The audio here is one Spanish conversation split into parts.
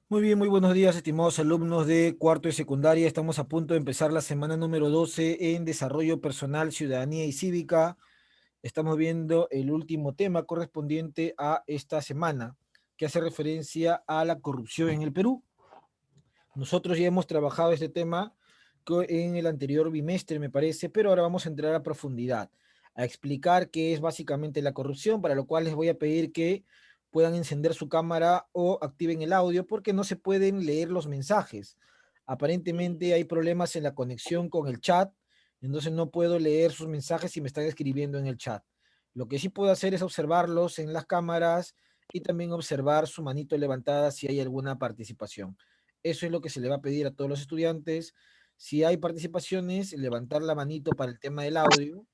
Muy bien, muy buenos días, estimados alumnos de cuarto de secundaria. Estamos a punto de empezar la semana número 12 en Desarrollo Personal, Ciudadanía y Cívica. Estamos viendo el último tema correspondiente a esta semana, que hace referencia a la corrupción en el Perú. Nosotros ya hemos trabajado este tema en el anterior bimestre, me parece, pero ahora vamos a entrar a profundidad, a explicar qué es básicamente la corrupción, para lo cual les voy a pedir que puedan encender su cámara o activen el audio, porque no se pueden leer los mensajes. Aparentemente hay problemas en la conexión con el chat, entonces no puedo leer sus mensajes si me están escribiendo en el chat. Lo que sí puedo hacer es observarlos en las cámaras y también observar su manito levantada si hay alguna participación. Eso es lo que se le va a pedir a todos los estudiantes. Si hay participaciones, levantar la manito para el tema del audio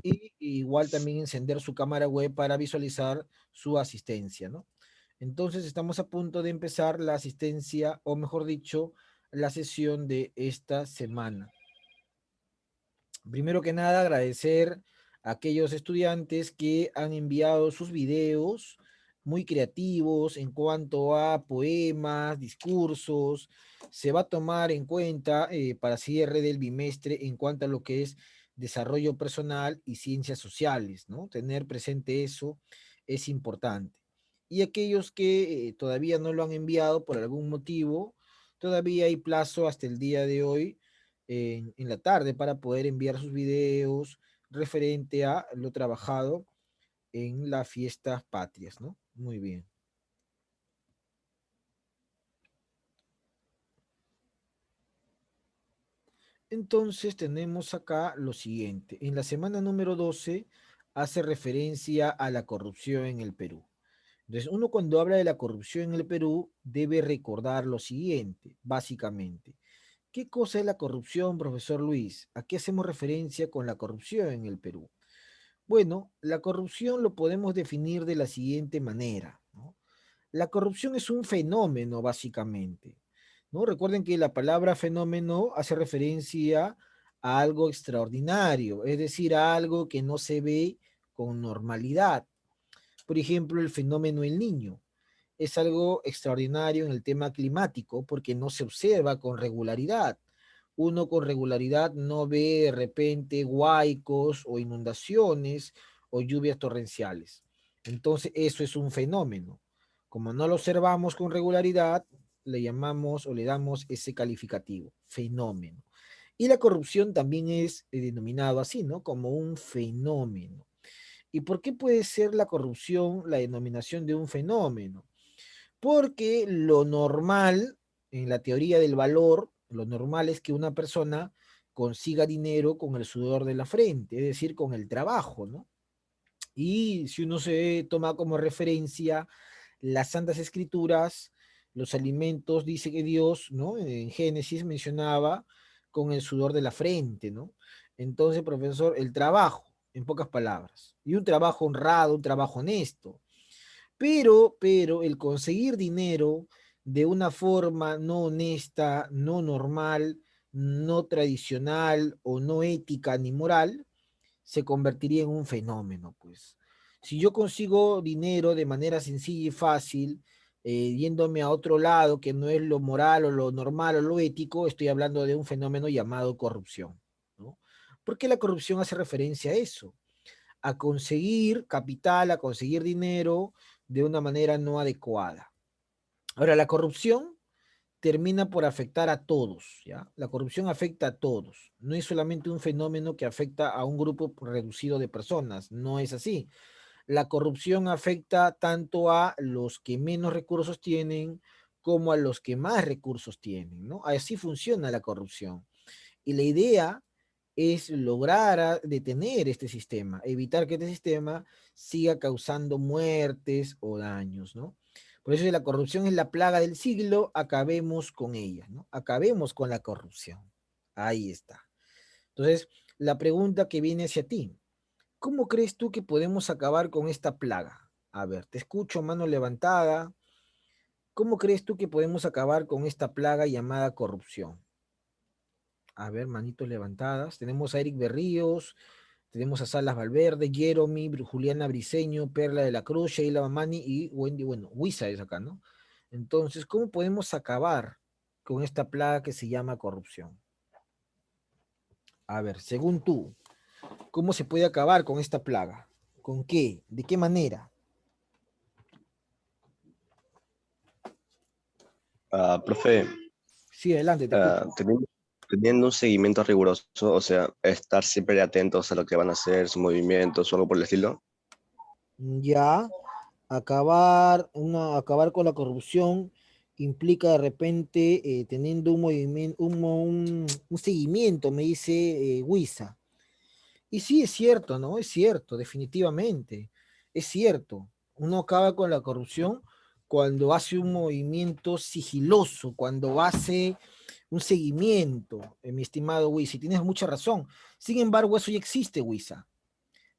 y igual también encender su cámara web para visualizar su asistencia, ¿no? Entonces estamos a punto de empezar la asistencia, o mejor dicho, la sesión de esta semana. Primero que nada, agradecer a aquellos estudiantes que han enviado sus videos muy creativos en cuanto a poemas, discursos. Se va a tomar en cuenta para cierre del bimestre en cuanto a lo que es desarrollo personal y ciencias sociales, ¿no? Tener presente eso es importante. Y aquellos que todavía no lo han enviado por algún motivo, todavía hay plazo hasta el día de hoy en la tarde para poder enviar sus videos referente a lo trabajado en las fiestas patrias, ¿no? Muy bien. Entonces tenemos acá lo siguiente. En la semana número 12 hace referencia a la corrupción en el Perú. Entonces, uno cuando habla de la corrupción en el Perú debe recordar lo siguiente, básicamente. ¿Qué cosa es la corrupción, profesor Luis? ¿A qué hacemos referencia con la corrupción en el Perú? Bueno, la corrupción lo podemos definir de la siguiente manera, ¿no? La corrupción es un fenómeno, básicamente, ¿no? Recuerden que la palabra fenómeno hace referencia a algo extraordinario, es decir, a algo que no se ve con normalidad. Por ejemplo, el fenómeno El Niño es algo extraordinario en el tema climático porque no se observa con regularidad. Uno con regularidad no ve de repente huaicos o inundaciones o lluvias torrenciales. Entonces, eso es un fenómeno. Como no lo observamos con regularidad, le llamamos o le damos ese calificativo, fenómeno. Y la corrupción también es denominado así, ¿no? Como un fenómeno. ¿Y por qué puede ser la corrupción la denominación de un fenómeno? Porque lo normal, en la teoría del valor, lo normal es que una persona consiga dinero con el sudor de la frente, es decir, con el trabajo, ¿no? Y si uno se toma como referencia las Santas Escrituras, los alimentos, dice que Dios, ¿no? En Génesis mencionaba con el sudor de la frente, ¿no? Entonces, profesor, el trabajo, en pocas palabras, y un trabajo honrado, un trabajo honesto. Pero el conseguir dinero de una forma no honesta, no normal, no tradicional o no ética ni moral, se convertiría en un fenómeno, pues. Si yo consigo dinero de manera sencilla y fácil, yéndome a otro lado que no es lo moral o lo normal o lo ético, estoy hablando de un fenómeno llamado corrupción, ¿no? Porque la corrupción hace referencia a eso, a conseguir capital, a conseguir dinero de una manera no adecuada. Ahora, la corrupción termina por afectar a todos, ¿ya? La corrupción afecta a todos. No es solamente un fenómeno que afecta a un grupo reducido de personas, no es así. La corrupción afecta tanto a los que menos recursos tienen como a los que más recursos tienen, ¿no? Así funciona la corrupción. Y la idea es lograr detener este sistema, evitar que este sistema siga causando muertes o daños, ¿no? Por eso la corrupción es la plaga del siglo, acabemos con ella, ¿no? Acabemos con la corrupción. Ahí está. Entonces, la pregunta que viene hacia ti, ¿cómo crees tú que podemos acabar con esta plaga? A ver, te escucho, mano levantada. ¿Cómo crees tú que podemos acabar con esta plaga llamada corrupción? A ver, manitos levantadas. Tenemos a Eric Berríos, tenemos a Salas Valverde, Jeremy, Juliana Briseño, Perla de la Cruz, Sheila Mamani y Wendy, bueno, Wisa es acá, ¿no? Entonces, ¿cómo podemos acabar con esta plaga que se llama corrupción? A ver, según tú, ¿cómo se puede acabar con esta plaga? ¿Con qué? ¿De qué manera? Profe, Sí, adelante, te escucho. teniendo un seguimiento riguroso, o sea, estar siempre atentos a lo que van a hacer, sus movimientos o algo por el estilo. Ya, acabar con la corrupción implica de repente teniendo un movimiento, un seguimiento, me dice Huiza. Y sí, es cierto, ¿no? Es cierto, definitivamente. Es cierto. Uno acaba con la corrupción cuando hace un movimiento sigiloso, cuando hace un seguimiento, mi estimado Huiza. Y tienes mucha razón. Sin embargo, eso ya existe, Huiza.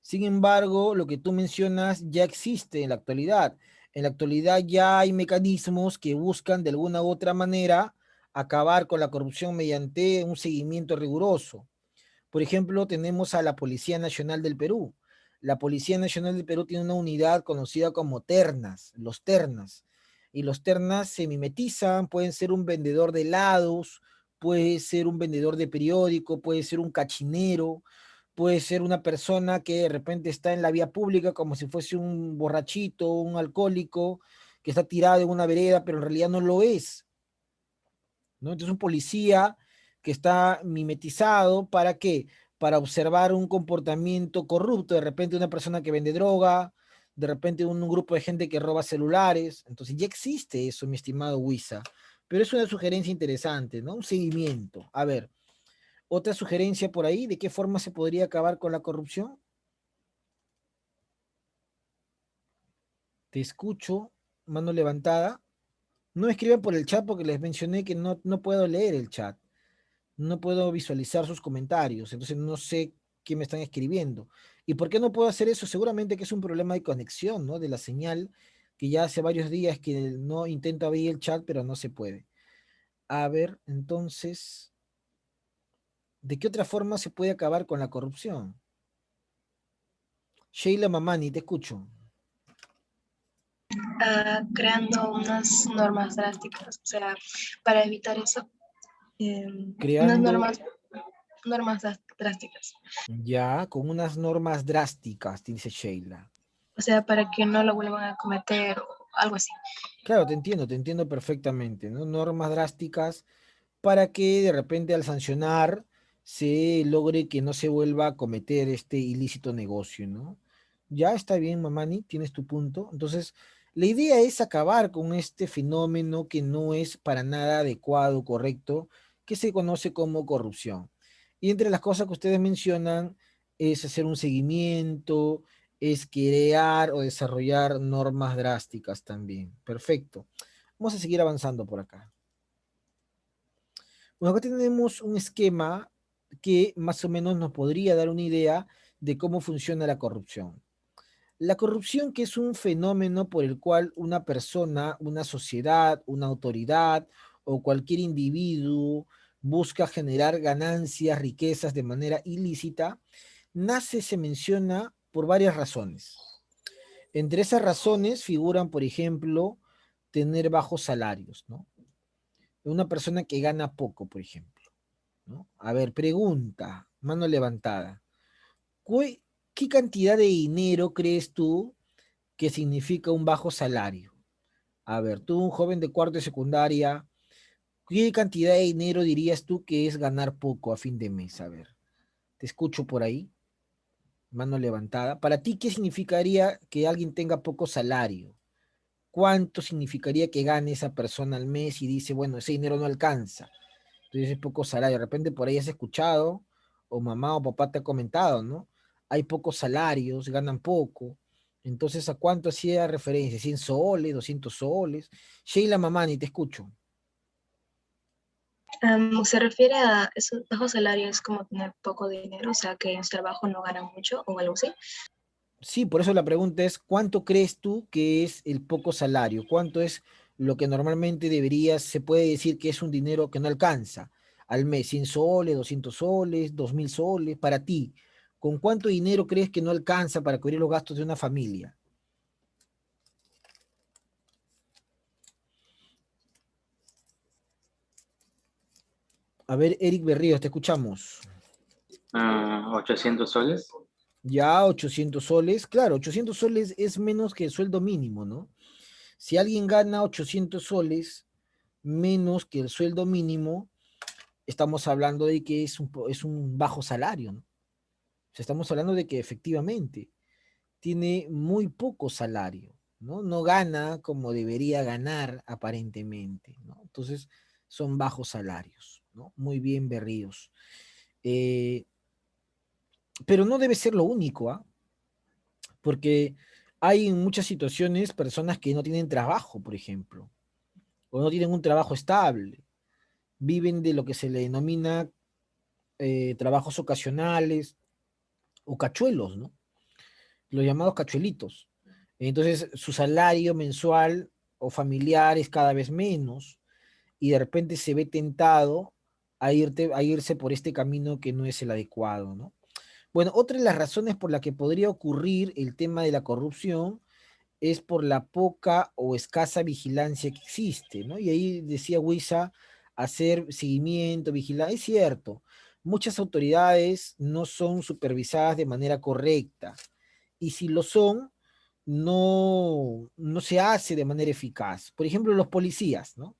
Sin embargo, lo que tú mencionas ya existe en la actualidad. En la actualidad ya hay mecanismos que buscan de alguna u otra manera acabar con la corrupción mediante un seguimiento riguroso. Por ejemplo, tenemos a la Policía Nacional del Perú. La Policía Nacional del Perú tiene una unidad conocida como ternas, los ternas. Y los ternas se mimetizan, pueden ser un vendedor de helados, puede ser un vendedor de periódico, puede ser un cachinero, puede ser una persona que de repente está en la vía pública como si fuese un borrachito, un alcohólico, que está tirado en una vereda, pero en realidad no lo es, ¿no? Entonces un policía que está mimetizado, ¿para qué? Para observar un comportamiento corrupto, de repente una persona que vende droga, de repente un grupo de gente que roba celulares. Entonces ya existe eso, mi estimado Huiza, pero es una sugerencia interesante, ¿no? Un seguimiento. A ver, otra sugerencia por ahí, ¿de qué forma se podría acabar con la corrupción? Te escucho, mano levantada. No escriban por el chat porque les mencioné que no puedo leer el chat. No puedo visualizar sus comentarios, entonces no sé qué me están escribiendo. ¿Y por qué no puedo hacer eso? Seguramente que es un problema de conexión, ¿no? De la señal, que ya hace varios días que no intento abrir el chat, pero no se puede. A ver, entonces, ¿de qué otra forma se puede acabar con la corrupción? Sheila Mamani, te escucho. Creando unas normas drásticas, o sea, para evitar eso, eh, unas Creando normas drásticas, ya con unas normas drásticas, dice Sheila. o sea, para que no lo vuelvan a cometer o algo así. Claro, te entiendo perfectamente, ¿no? Normas drásticas para que de repente al sancionar se logre que no se vuelva a cometer este ilícito negocio, ¿no? Ya está bien, Mamani, tienes tu punto. Entonces, la idea es acabar con este fenómeno que no es para nada adecuado, correcto, que se conoce como corrupción. Y entre las cosas que ustedes mencionan es hacer un seguimiento, es crear o desarrollar normas drásticas también. Perfecto. Vamos a seguir avanzando por acá. Bueno, acá tenemos un esquema que más o menos nos podría dar una idea de cómo funciona la corrupción. La corrupción, que es un fenómeno por el cual una persona, una sociedad, una autoridad o cualquier individuo busca generar ganancias, riquezas de manera ilícita, nace, se menciona por varias razones. Entre esas razones figuran, por ejemplo, tener bajos salarios, ¿no? Una persona que gana poco, por ejemplo, ¿no? A ver, pregunta, mano levantada. ¿Qué cantidad de dinero crees tú que significa un bajo salario? A ver, tú, un joven de cuarto de secundaria, ¿qué cantidad de dinero dirías tú que es ganar poco a fin de mes? A ver, te escucho por ahí, mano levantada. Para ti, ¿qué significaría que alguien tenga poco salario? ¿Cuánto significaría que gane esa persona al mes y dice, bueno, ese dinero no alcanza? Tú dices poco salario, de repente por ahí has escuchado, o mamá o papá te ha comentado, ¿no? Hay pocos salarios, ganan poco. Entonces, ¿a cuánto hacía referencia? ¿100 soles, 200 soles? Sheila Mamani, te escucho. Se refiere a esos bajos salarios como tener poco dinero, o sea, que en su trabajo no ganan mucho o algo así. Sí, por eso la pregunta es, ¿cuánto crees tú que es el poco salario? ¿Cuánto es lo que normalmente se puede decir que es un dinero que no alcanza al mes? ¿100 soles, 200 soles, 2000 soles? Para ti, ¿con cuánto dinero crees que no alcanza para cubrir los gastos de una familia? A ver, Eric Berríos, te escuchamos. 800 soles. Ya, 800 soles. Claro, 800 soles es menos que el sueldo mínimo, ¿no? Si alguien gana 800 soles menos que el sueldo mínimo, estamos hablando de que es un bajo salario, ¿no? O sea, estamos hablando de que efectivamente tiene muy poco salario, ¿no? No gana como debería ganar aparentemente, ¿no? Entonces, son bajos salarios, ¿no? Muy bien, Berríos. Eh, pero no debe ser lo único, ¿ah? Porque hay en muchas situaciones personas que no tienen trabajo, por ejemplo, o no tienen un trabajo estable, viven de lo que se le denomina trabajos ocasionales o cachuelos, ¿no? Los llamados cachuelitos. Entonces, su salario mensual o familiar es cada vez menos y de repente se ve tentado a irse por este camino que no es el adecuado, ¿no? Bueno, otra de las razones por la que podría ocurrir el tema de la corrupción es por la poca o escasa vigilancia que existe, ¿no? Y ahí decía Huiza, hacer seguimiento, vigilar, es cierto, muchas autoridades no son supervisadas de manera correcta, y si lo son, no se hace de manera eficaz. Por ejemplo, los policías, ¿no?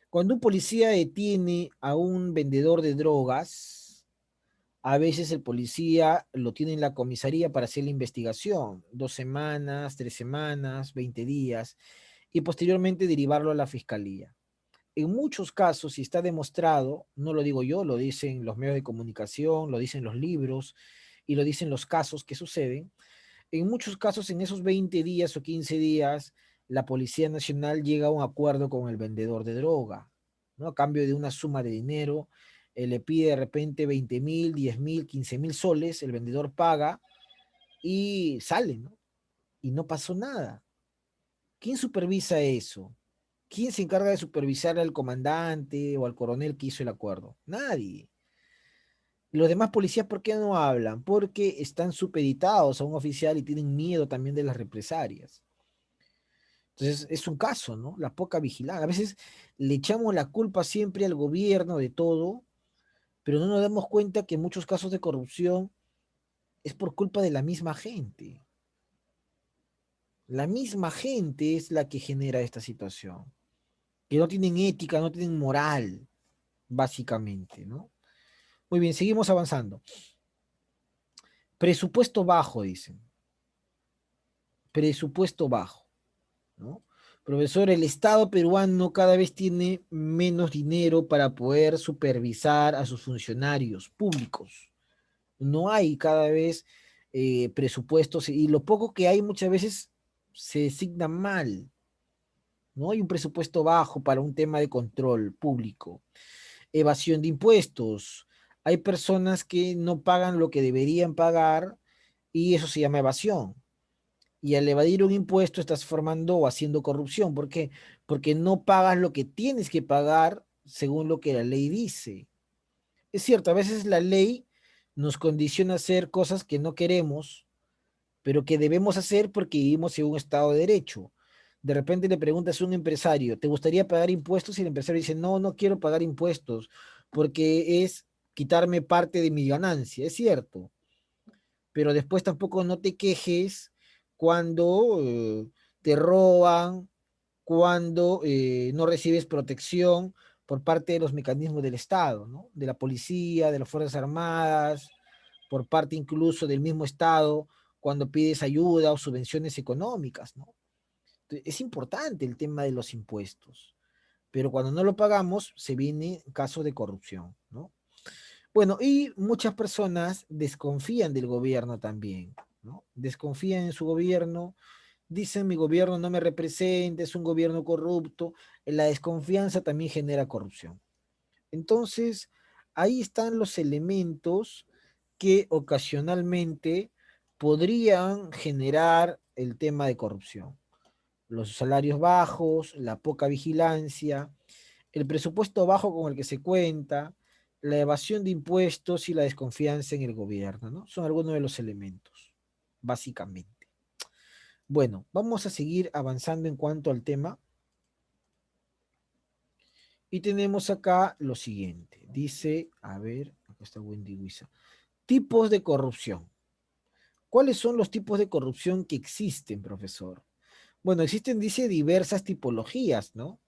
Cuando un policía detiene a un vendedor de drogas, a veces el policía lo tiene en la comisaría para hacer la investigación, 2 semanas, 3 semanas, 20 días, y posteriormente derivarlo a la fiscalía. En muchos casos, si está demostrado, no lo digo yo, lo dicen los medios de comunicación, lo dicen los libros y lo dicen los casos que suceden, en muchos casos en esos 20 días o 15 días, la Policía Nacional llega a un acuerdo con el vendedor de droga, ¿no? A cambio de una suma de dinero, le pide de repente 20.000, 10.000, 15.000 soles, el vendedor paga y sale, ¿no? Y no pasó nada. ¿Quién supervisa eso? ¿Quién se encarga de supervisar al comandante o al coronel que hizo el acuerdo? Nadie. Los demás policías, ¿por qué no hablan? Porque están supeditados a un oficial y tienen miedo también de las represalias. Entonces, es un caso, ¿no? La poca vigilancia. A veces le echamos la culpa siempre al gobierno de todo, pero no nos damos cuenta que en muchos casos de corrupción es por culpa de la misma gente. La misma gente es la que genera esta situación, que no tienen ética, no tienen moral, básicamente, ¿no? Muy bien, seguimos avanzando. Presupuesto bajo, dicen. Presupuesto bajo, ¿no? Profesor, el Estado peruano cada vez tiene menos dinero para poder supervisar a sus funcionarios públicos. No hay cada vez presupuestos y lo poco que hay muchas veces se designa mal. No hay un presupuesto bajo para un tema de control público. Evasión de impuestos. Hay personas que no pagan lo que deberían pagar y eso se llama evasión. Y al evadir un impuesto estás formando o haciendo corrupción. ¿Por qué? Porque no pagas lo que tienes que pagar según lo que la ley dice. Es cierto, a veces la ley nos condiciona a hacer cosas que no queremos, pero que debemos hacer porque vivimos en un estado de derecho. De repente le preguntas a un empresario, ¿te gustaría pagar impuestos? Y el empresario dice, no, no quiero pagar impuestos porque es quitarme parte de mi ganancia. Es cierto, pero después tampoco no te quejes cuando te roban, cuando no recibes protección por parte de los mecanismos del Estado, ¿no? De la policía, de las Fuerzas Armadas, por parte incluso del mismo Estado, cuando pides ayuda o subvenciones económicas, ¿no? Es importante el tema de los impuestos, pero cuando no lo pagamos, se viene caso de corrupción, ¿no? Bueno, y muchas personas desconfían del gobierno también, ¿no? Desconfían en su gobierno, dicen mi gobierno no me representa, es un gobierno corrupto, la desconfianza también genera corrupción. Entonces, ahí están los elementos que ocasionalmente podrían generar el tema de corrupción. Los salarios bajos, la poca vigilancia, el presupuesto bajo con el que se cuenta, la evasión de impuestos y la desconfianza en el gobierno, ¿no? Son algunos de los elementos, básicamente. Bueno, vamos a seguir avanzando en cuanto al tema. Y tenemos acá lo siguiente. Dice, a ver, acá está Wendy Huiza. Tipos de corrupción. ¿Cuáles son los tipos de corrupción que existen, profesor? Bueno, existen, dice, diversas tipologías, ¿no?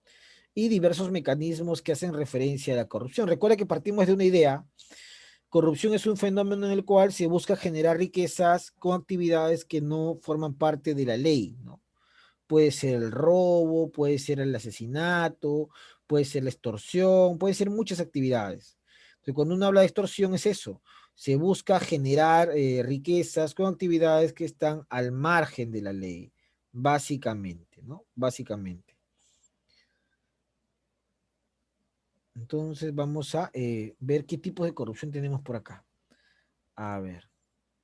Y diversos mecanismos que hacen referencia a la corrupción. Recuerda que partimos de una idea. Corrupción es un fenómeno en el cual se busca generar riquezas con actividades que no forman parte de la ley, ¿no? Puede ser el robo, puede ser el asesinato, puede ser la extorsión, puede ser muchas actividades. Entonces, cuando uno habla de extorsión es eso, se busca generar riquezas con actividades que están al margen de la ley, básicamente, ¿no? Básicamente. Entonces vamos a ver qué tipo de corrupción tenemos por acá. A ver,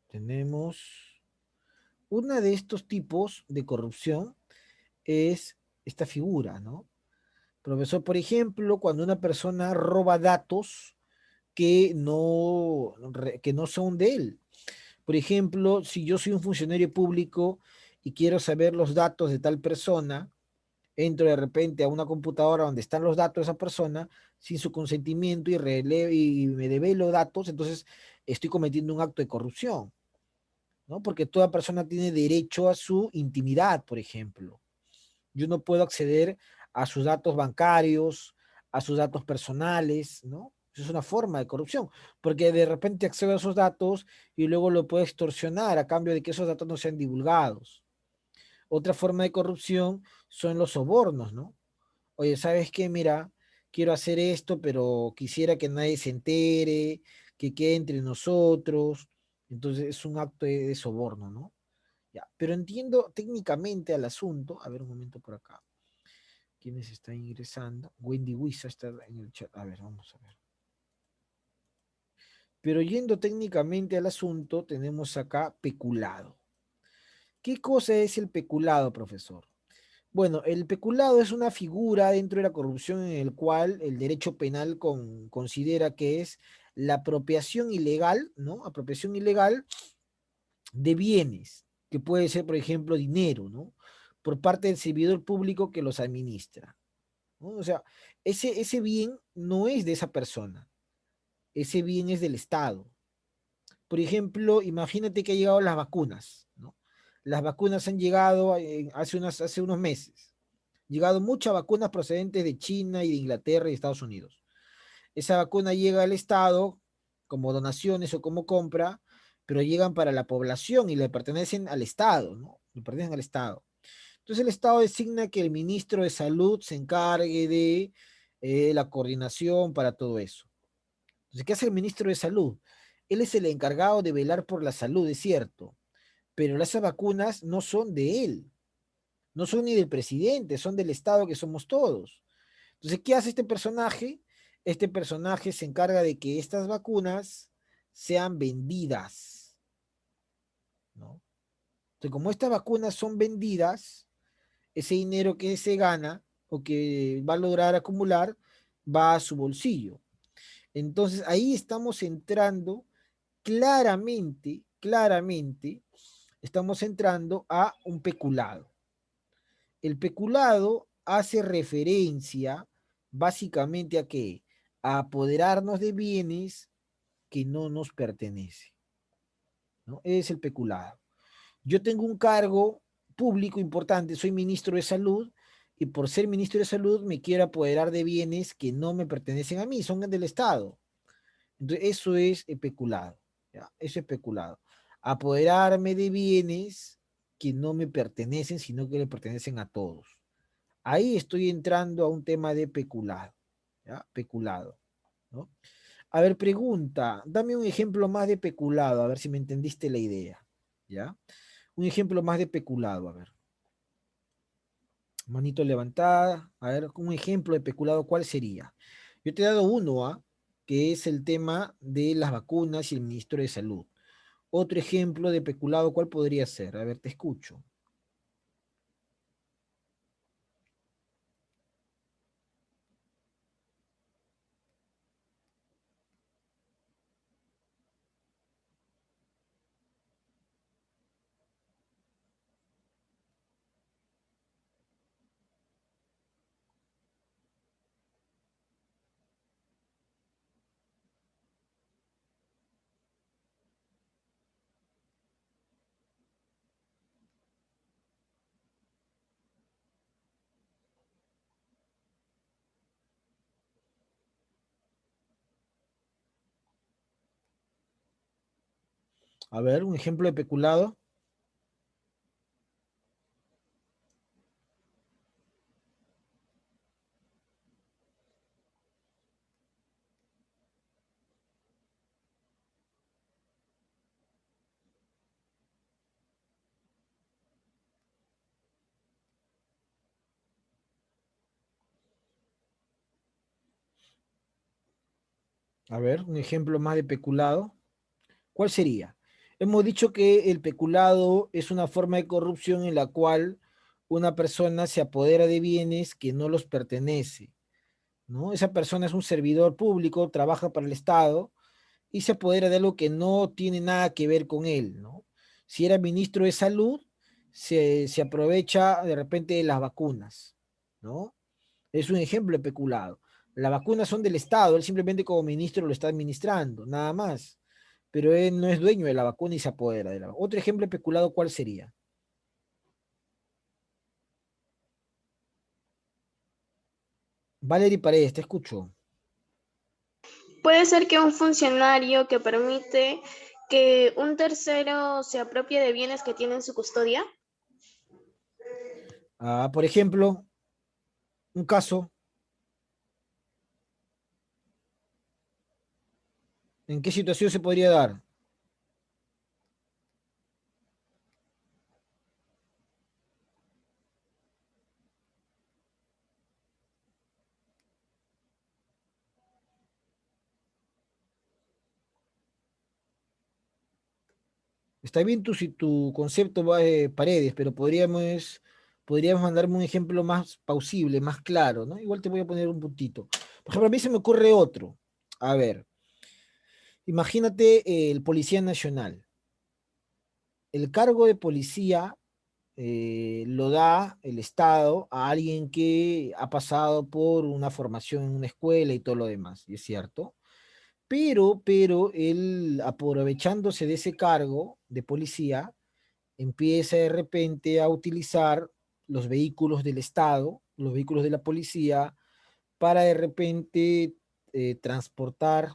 tenemos una de estos tipos de corrupción es esta figura, ¿no? Profesor, por ejemplo, cuando una persona roba datos que no son de él. Por ejemplo, si yo soy un funcionario público y quiero saber los datos de tal persona, entro de repente a una computadora donde están los datos de esa persona sin su consentimiento y me develo datos, entonces estoy cometiendo un acto de corrupción, ¿no? Porque toda persona tiene derecho a su intimidad, por ejemplo. Yo no puedo acceder a sus datos bancarios, a sus datos personales, ¿no? Eso es una forma de corrupción, porque de repente accedo a esos datos y luego lo puedo extorsionar a cambio de que esos datos no sean divulgados. Otra forma de corrupción son los sobornos, ¿no? Oye, ¿sabes qué? Mira, quiero hacer esto, pero quisiera que nadie se entere, que quede entre nosotros. Entonces es un acto de soborno, ¿no? Ya, pero entiendo técnicamente al asunto. A ver, un momento por acá. ¿Quiénes están ingresando? Wendy Wisa está en el chat. A ver, vamos a ver. Pero yendo técnicamente al asunto, tenemos acá peculado. ¿Qué cosa es el peculado, profesor? Bueno, el peculado es una figura dentro de la corrupción en el cual el derecho penal considera que es la apropiación ilegal, ¿no? Apropiación ilegal de bienes, que puede ser, por ejemplo, dinero, ¿no? Por parte del servidor público que los administra, ¿no? O sea, ese bien no es de esa persona, ese bien es del Estado. Por ejemplo, imagínate que han llegado las vacunas, ¿no? Las vacunas han llegado hace unos meses. Llegado muchas vacunas procedentes de China y de Inglaterra y Estados Unidos. Esa vacuna llega al Estado como donaciones o como compra, pero llegan para la población y le pertenecen al Estado, ¿no? Le pertenecen al Estado. Entonces el Estado designa que el ministro de Salud se encargue de la coordinación para todo eso. Entonces, ¿qué hace el ministro de Salud? Él es el encargado de velar por la salud, es cierto, pero esas vacunas no son de él, no son ni del presidente, son del Estado que somos todos. Entonces, ¿qué hace este personaje? Este personaje se encarga de que estas vacunas sean vendidas, ¿no? Entonces, como estas vacunas son vendidas, ese dinero que se gana o que va a lograr acumular va a su bolsillo. Entonces, ahí estamos entrando claramente, estamos entrando a un peculado. El peculado hace referencia básicamente a qué? A apoderarnos de bienes que no nos pertenecen, ¿no? Es el peculado. Yo tengo un cargo público importante, soy ministro de salud, y por ser ministro de salud me quiero apoderar de bienes que no me pertenecen a mí, son del Estado. Entonces, eso es peculado, ¿ya? Eso es peculado. Apoderarme de bienes que no me pertenecen, sino que le pertenecen a todos. Ahí estoy entrando a un tema de peculado, ¿ya? Peculado, ¿no? A ver, pregunta, dame un ejemplo más de peculado, a ver si me entendiste la idea, ¿ya? Un ejemplo más de peculado, a ver. Manito levantada, a ver, un ejemplo de peculado, ¿cuál sería? Yo te he dado uno, ¿ah? Que es el tema de las vacunas y el ministro de Salud. Otro ejemplo de peculado, ¿cuál podría ser? A ver, te escucho. A ver, un ejemplo de peculado. A ver, un ejemplo más de peculado. ¿Cuál sería? Hemos dicho que el peculado es una forma de corrupción en la cual una persona se apodera de bienes que no los pertenece, ¿no? Esa persona es un servidor público, trabaja para el Estado y se apodera de algo que no tiene nada que ver con él, ¿no? Si era ministro de salud, se aprovecha de repente de las vacunas, ¿no? Es un ejemplo de peculado. Las vacunas son del Estado, él simplemente como ministro lo está administrando, nada más. Pero él no es dueño de la vacuna y se apodera de la vacuna. Otro ejemplo de peculado, ¿cuál sería? Valerie Paredes, te escucho. Puede ser que un funcionario que permite que un tercero se apropie de bienes que tiene en su custodia. Por ejemplo, un caso, ¿en qué situación se podría dar? Está bien si tu concepto va de Paredes, pero podríamos mandarme un ejemplo más pausible, más claro, ¿no? Igual te voy a poner un puntito. Por ejemplo, a mí se me ocurre otro. A ver, imagínate el Policía Nacional. El cargo de policía lo da el Estado a alguien que ha pasado por una formación en una escuela y todo lo demás, y es cierto. Pero él, aprovechándose de ese cargo de policía, empieza de repente a utilizar los vehículos del Estado, los vehículos de la policía, para de repente transportar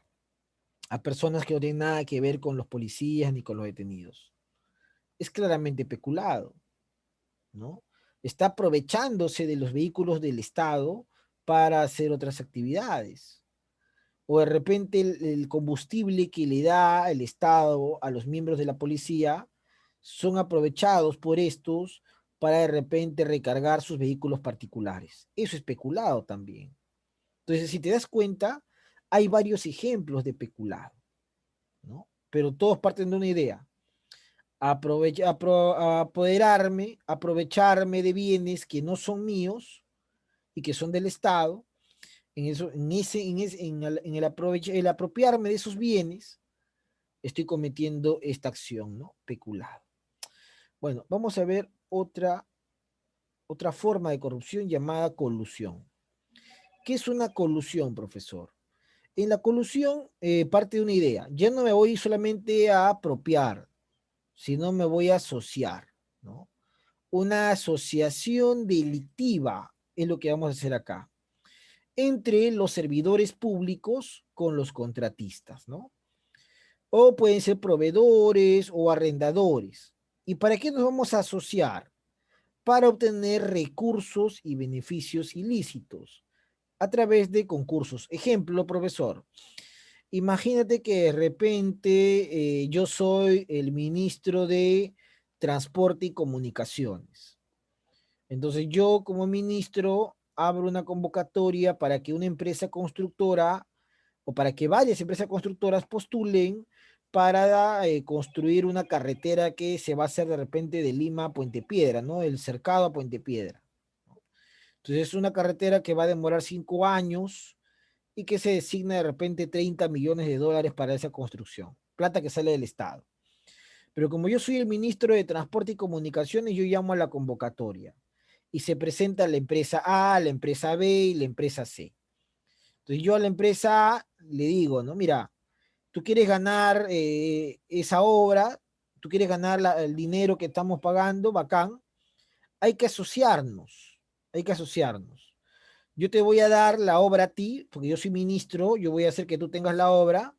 a personas que no tienen nada que ver con los policías ni con los detenidos. Es claramente peculado, ¿no? Está aprovechándose de los vehículos del Estado para hacer otras actividades. O de repente el combustible que le da el Estado a los miembros de la policía son aprovechados por estos para de repente recargar sus vehículos particulares. Eso es peculado también. Entonces, si te das cuenta, hay varios ejemplos de peculado, ¿no? Pero todos parten de una idea. Apoderarme, aprovecharme de bienes que no son míos y que son del Estado, el apropiarme de esos bienes, estoy cometiendo esta acción, ¿no? Peculado. Bueno, vamos a ver otra forma de corrupción llamada colusión. ¿Qué es una colusión, profesor? En la colusión parte de una idea. Ya no me voy solamente a apropiar, sino me voy a asociar, ¿no? Una asociación delictiva es lo que vamos a hacer acá, entre los servidores públicos con los contratistas, ¿no? O pueden ser proveedores o arrendadores. ¿Y para qué nos vamos a asociar? Para obtener recursos y beneficios ilícitos a través de concursos. Ejemplo, profesor, imagínate que de repente yo soy el ministro de Transporte y Comunicaciones. Entonces yo como ministro abro una convocatoria para que una empresa constructora o para que varias empresas constructoras postulen para construir una carretera que se va a hacer de repente de Lima a Puente Piedra, ¿no? El cercado a Puente Piedra. Entonces es una carretera que va a demorar 5 años y que se designa de repente 30 millones de dólares para esa construcción, plata que sale del Estado. Pero como yo soy el ministro de Transporte y Comunicaciones, yo llamo a la convocatoria y se presenta la empresa A, la empresa B y la empresa C. Entonces yo a la empresa A le digo, ¿no? Mira, tú quieres ganar esa obra, tú quieres ganar el dinero que estamos pagando, bacán, hay que asociarnos, hay que asociarnos. Yo te voy a dar la obra a ti, porque yo soy ministro, yo voy a hacer que tú tengas la obra,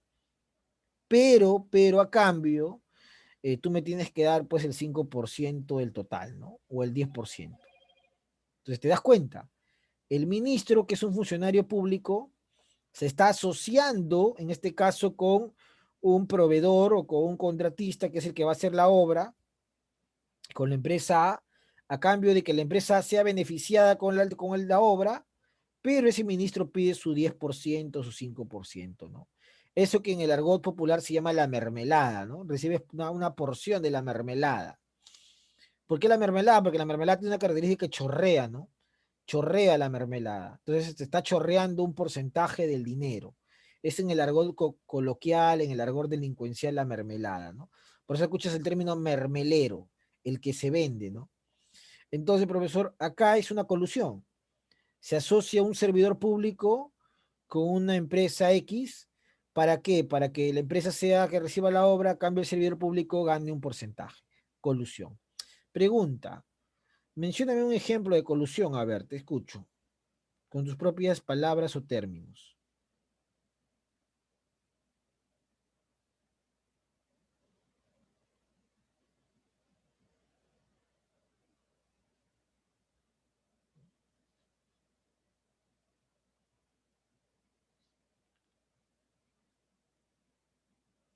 pero a cambio, tú me tienes que dar pues el 5% del total, ¿no? O el 10%. Entonces, ¿te das cuenta? El ministro, que es un funcionario público, se está asociando, en este caso, con un proveedor o con un contratista, que es el que va a hacer la obra, con la empresa a cambio de que la empresa sea beneficiada con la obra, pero ese ministro pide su 10%, su 5%, ¿no? Eso que en el argot popular se llama la mermelada, ¿no? Recibes una porción de la mermelada. ¿Por qué la mermelada? Porque la mermelada tiene una característica que chorrea, ¿no? Chorrea la mermelada. Entonces te está chorreando un porcentaje del dinero. Es en el argot coloquial, en el argot delincuencial, la mermelada, ¿no? Por eso escuchas el término mermelero, el que se vende, ¿no? Entonces, profesor, acá es una colusión. Se asocia un servidor público con una empresa X. ¿Para qué? Para que la empresa sea que reciba la obra, a cambio el servidor público gane un porcentaje. Colusión. Pregunta. Mencióname un ejemplo de colusión. A ver, te escucho. Con tus propias palabras o términos.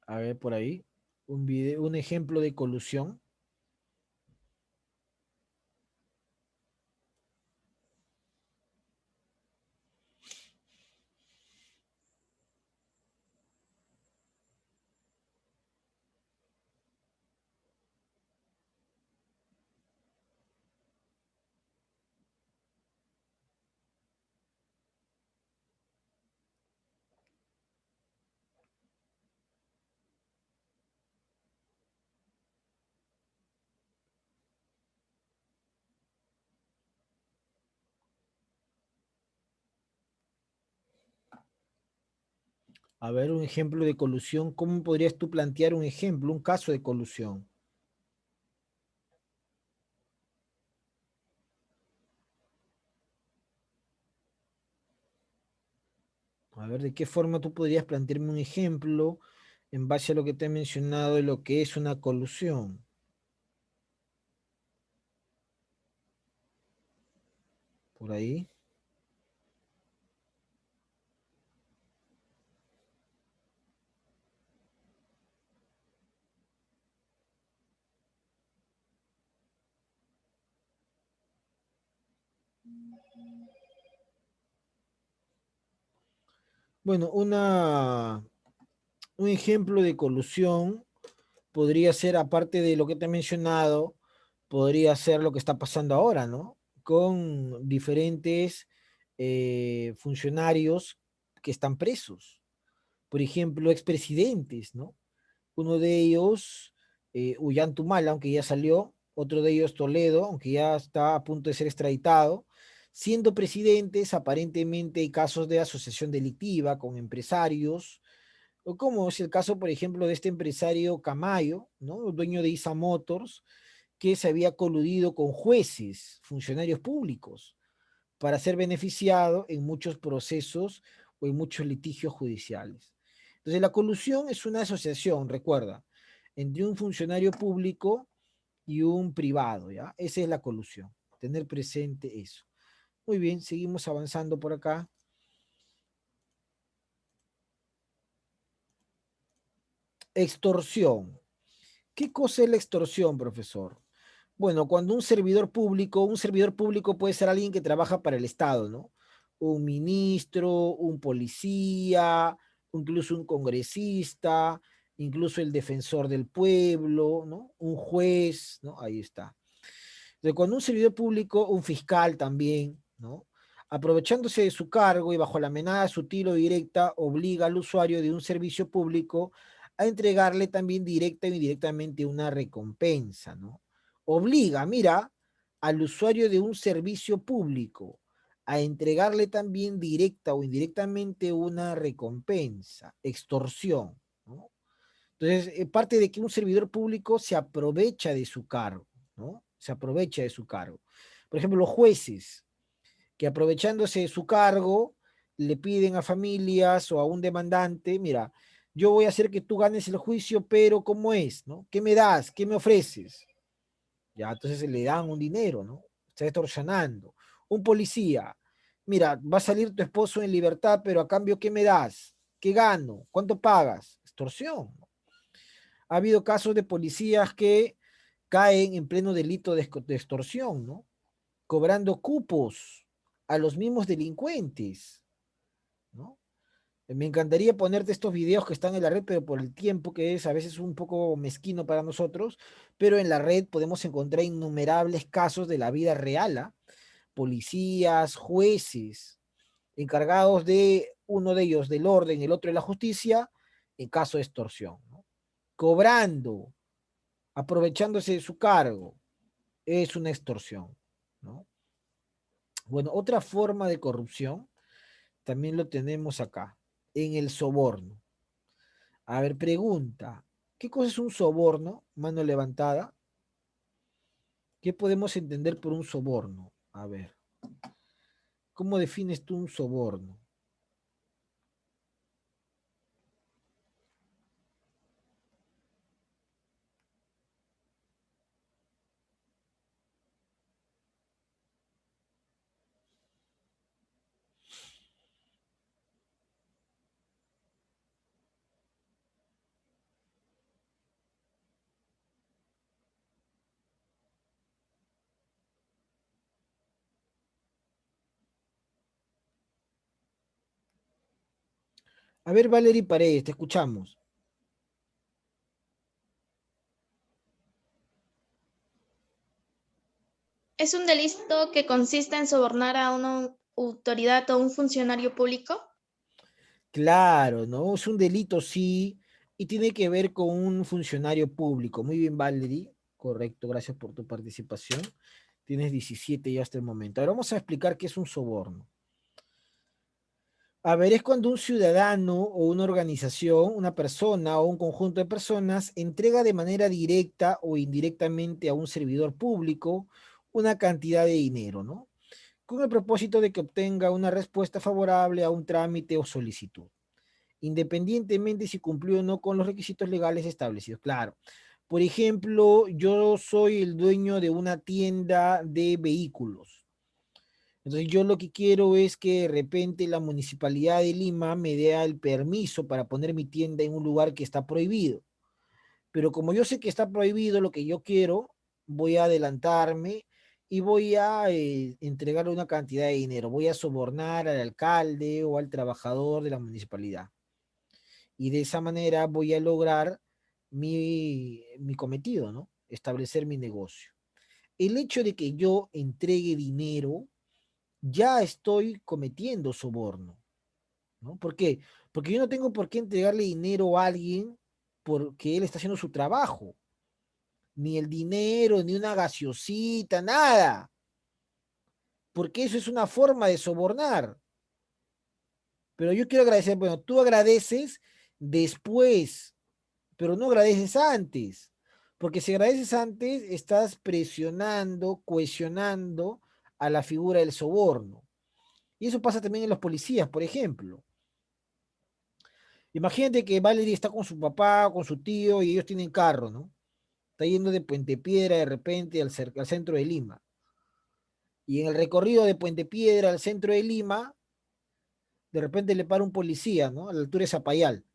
A ver, por ahí. Un video, un ejemplo de colusión. A ver, un ejemplo de colusión. ¿Cómo podrías tú plantear un ejemplo, un caso de colusión? A ver, ¿de qué forma tú podrías plantearme un ejemplo en base a lo que te he mencionado de lo que es una colusión? Por ahí. Bueno, un ejemplo de colusión podría ser, aparte de lo que te he mencionado, podría ser lo que está pasando ahora, ¿no? Con diferentes funcionarios que están presos. Por ejemplo, expresidentes, ¿no? Uno de ellos, Ollanta, aunque ya salió, otro de ellos Toledo, aunque ya está a punto de ser extraditado. Siendo presidentes, aparentemente hay casos de asociación delictiva con empresarios, o como es el caso, por ejemplo, de este empresario Camayo, ¿no? Dueño de ISA Motors, que se había coludido con jueces, funcionarios públicos, para ser beneficiado en muchos procesos o en muchos litigios judiciales. Entonces, la colusión es una asociación, recuerda, entre un funcionario público y un privado, ¿ya? Esa es la colusión, tener presente eso. Muy bien, seguimos avanzando por acá. Extorsión. ¿Qué cosa es la extorsión, profesor? Bueno, cuando un servidor público puede ser alguien que trabaja para el Estado, ¿no? Un ministro, un policía, incluso un congresista, incluso el defensor del pueblo, ¿no? Un juez, ¿no? Ahí está. Entonces, cuando un servidor público, un fiscal también, ¿no? Aprovechándose de su cargo y bajo la amenaza sutil o directa, obliga al usuario de un servicio público a entregarle también directa o indirectamente una recompensa, ¿no? Obliga, mira, al usuario de un servicio público a entregarle también directa o indirectamente una recompensa, extorsión, ¿no? Entonces, parte de que un servidor público se aprovecha de su cargo, ¿no? Se aprovecha de su cargo. Por ejemplo, los jueces, que aprovechándose de su cargo, le piden a familias o a un demandante, mira, yo voy a hacer que tú ganes el juicio, pero ¿cómo es? ¿No? ¿Qué me das? ¿Qué me ofreces? Ya, entonces le dan un dinero, ¿no? Está extorsionando. Un policía, mira, va a salir tu esposo en libertad, pero a cambio, ¿qué me das? ¿Qué gano? ¿Cuánto pagas? Extorsión. Ha habido casos de policías que caen en pleno delito de extorsión, ¿no? Cobrando cupos a los mismos delincuentes, ¿no? Me encantaría ponerte estos videos que están en la red, pero por el tiempo que es a veces un poco mezquino para nosotros, pero en la red podemos encontrar innumerables casos de la vida real, ¿ah? Policías, jueces, encargados de uno de ellos del orden, el otro de la justicia, en caso de extorsión, ¿no? Cobrando, aprovechándose de su cargo, es una extorsión, ¿no? Bueno, otra forma de corrupción también lo tenemos acá, en el soborno. A ver, pregunta, ¿qué cosa es un soborno? Mano levantada. ¿Qué podemos entender por un soborno? A ver, ¿cómo defines tú un soborno? A ver, Valerie Paredes, te escuchamos. ¿Es un delito que consiste en sobornar a una autoridad o un funcionario público? Claro, ¿no? Es un delito, sí, y tiene que ver con un funcionario público. Muy bien, Valerie. Correcto, gracias por tu participación. Tienes 17 ya hasta el momento. Ahora vamos a explicar qué es un soborno. A ver, es cuando un ciudadano o una organización, una persona o un conjunto de personas entrega de manera directa o indirectamente a un servidor público una cantidad de dinero, ¿no? Con el propósito de que obtenga una respuesta favorable a un trámite o solicitud, independientemente si cumplió o no con los requisitos legales establecidos. Claro. Por ejemplo, yo soy el dueño de una tienda de vehículos. Entonces yo lo que quiero es que de repente la Municipalidad de Lima me dé el permiso para poner mi tienda en un lugar que está prohibido. Pero como yo sé que está prohibido lo que yo quiero, voy a adelantarme y voy a entregarle una cantidad de dinero. Voy a sobornar al alcalde o al trabajador de la municipalidad. Y de esa manera voy a lograr mi cometido, ¿no? Establecer mi negocio. El hecho de que yo entregue dinero, ya estoy cometiendo soborno, ¿no? ¿Por qué? Porque yo no tengo por qué entregarle dinero a alguien porque él está haciendo su trabajo. Ni el dinero, ni una gaseosita, nada. Porque eso es una forma de sobornar. Pero yo quiero agradecer, bueno, tú agradeces después, pero no agradeces antes. Porque si agradeces antes, estás presionando, cohesionando a la figura del soborno. Y eso pasa también en los policías, por ejemplo. Imagínate que Valerie está con su papá, con su tío, y ellos tienen carro, ¿no? Está yendo de Puente Piedra de repente al centro de Lima. Y en el recorrido de Puente Piedra al centro de Lima, de repente le para un policía, ¿no? A la altura de Zapayal.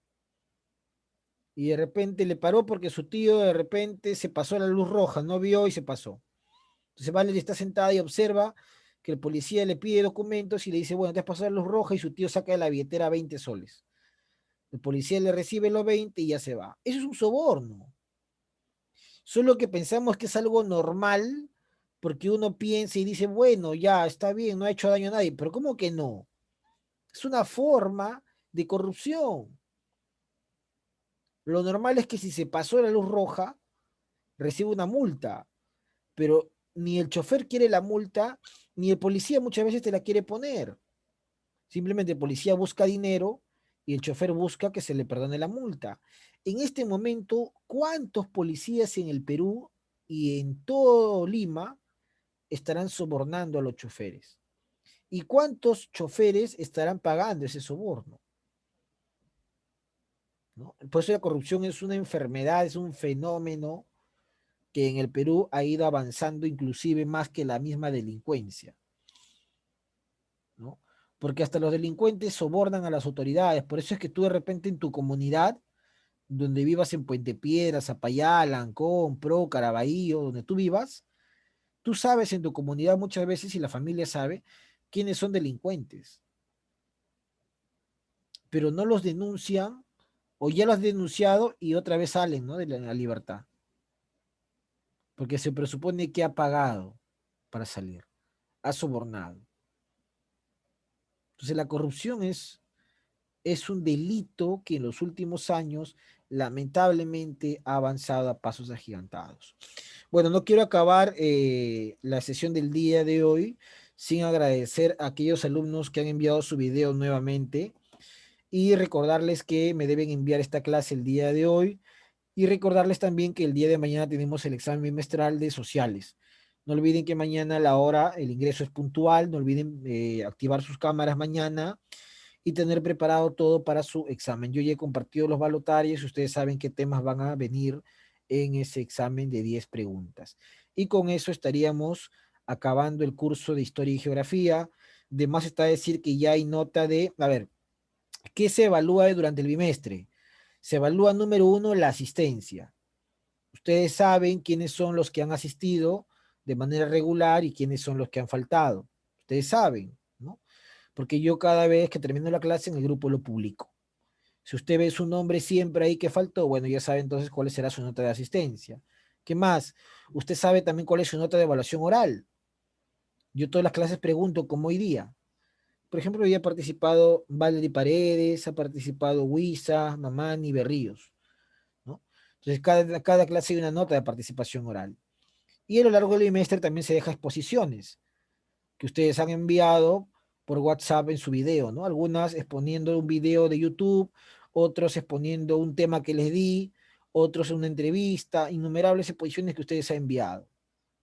Y de repente le paró porque su tío de repente se pasó a la luz roja, no vio y se pasó. Entonces Valerie está sentada y observa que el policía le pide documentos y le dice, bueno, te has pasado la luz roja, y su tío saca de la billetera 20 soles. El policía le recibe los 20 y ya se va. Eso es un soborno. Solo que pensamos que es algo normal porque uno piensa y dice, bueno, ya está bien, no ha hecho daño a nadie, pero ¿cómo que no? Es una forma de corrupción. Lo normal es que si se pasó la luz roja, recibe una multa, pero ni el chofer quiere la multa, ni el policía muchas veces te la quiere poner. Simplemente el policía busca dinero y el chofer busca que se le perdone la multa. En este momento, ¿cuántos policías en el Perú y en todo Lima estarán sobornando a los choferes? ¿Y cuántos choferes estarán pagando ese soborno? ¿no? Por eso la corrupción es una enfermedad, es un fenómeno que en el Perú ha ido avanzando inclusive más que la misma delincuencia, ¿no? Porque hasta los delincuentes sobornan a las autoridades. Por eso es que tú de repente en tu comunidad, donde vivas en Puente Piedra, Zapayala, Ancón, Pro, Caraballo, donde tú vivas, tú sabes en tu comunidad muchas veces y la familia sabe quiénes son delincuentes, pero no los denuncian o ya los has denunciado y otra vez salen, ¿no? De la libertad, porque se presupone que ha pagado para salir, ha sobornado. Entonces la corrupción es un delito que en los últimos años lamentablemente ha avanzado a pasos agigantados. Bueno, no quiero acabar la sesión del día de hoy sin agradecer a aquellos alumnos que han enviado su video nuevamente y recordarles que me deben enviar esta clase el día de hoy y recordarles también que el día de mañana tenemos el examen bimestral de sociales. No olviden que mañana a la hora el ingreso es puntual, no olviden activar sus cámaras mañana y tener preparado todo para su examen. Yo ya he compartido los balotarios, ustedes saben qué temas van a venir en ese examen de 10 preguntas. Y con eso estaríamos acabando el curso de Historia y Geografía. De más está decir que ya hay nota de, a ver, ¿qué se evalúa durante el bimestre? Se evalúa, número uno, la asistencia. Ustedes saben quiénes son los que han asistido de manera regular y quiénes son los que han faltado. Ustedes saben, ¿no? Porque yo cada vez que termino la clase en el grupo lo publico. Si usted ve su nombre siempre ahí que faltó, bueno, ya sabe entonces cuál será su nota de asistencia. ¿Qué más? Usted sabe también cuál es su nota de evaluación oral. Yo todas las clases pregunto como hoy día. Por ejemplo, hoy ha participado Valery Paredes, ha participado Huiza, Mamani, Berríos, ¿no? Entonces, cada clase hay una nota de participación oral. Y a lo largo del bimestre también se deja exposiciones que ustedes han enviado por WhatsApp en su video, ¿no? Algunas exponiendo un video de YouTube, otros exponiendo un tema que les di, otros en una entrevista, innumerables exposiciones que ustedes han enviado.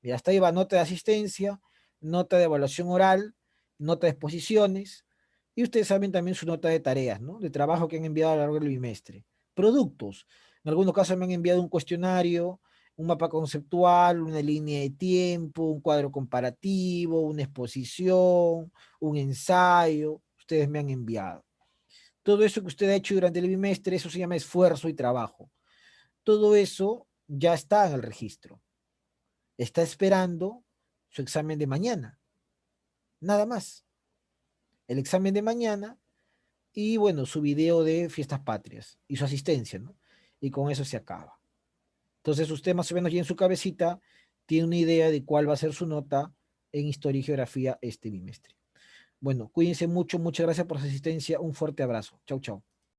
Y hasta ahí va nota de asistencia, nota de evaluación oral, nota de exposiciones, y ustedes saben también su nota de tareas, ¿no? De trabajo que han enviado a lo largo del bimestre. Productos. En algunos casos me han enviado un cuestionario, un mapa conceptual, una línea de tiempo, un cuadro comparativo, una exposición, un ensayo. Ustedes me han enviado. Todo eso que usted ha hecho durante el bimestre, eso se llama esfuerzo y trabajo. Todo eso ya está en el registro. Está esperando su examen de mañana. Nada más. El examen de mañana y bueno, su video de fiestas patrias y su asistencia, ¿no? Y con eso se acaba. Entonces usted más o menos ya en su cabecita tiene una idea de cuál va a ser su nota en Historia y Geografía este bimestre. Bueno, cuídense mucho, muchas gracias por su asistencia, un fuerte abrazo. Chau, chau.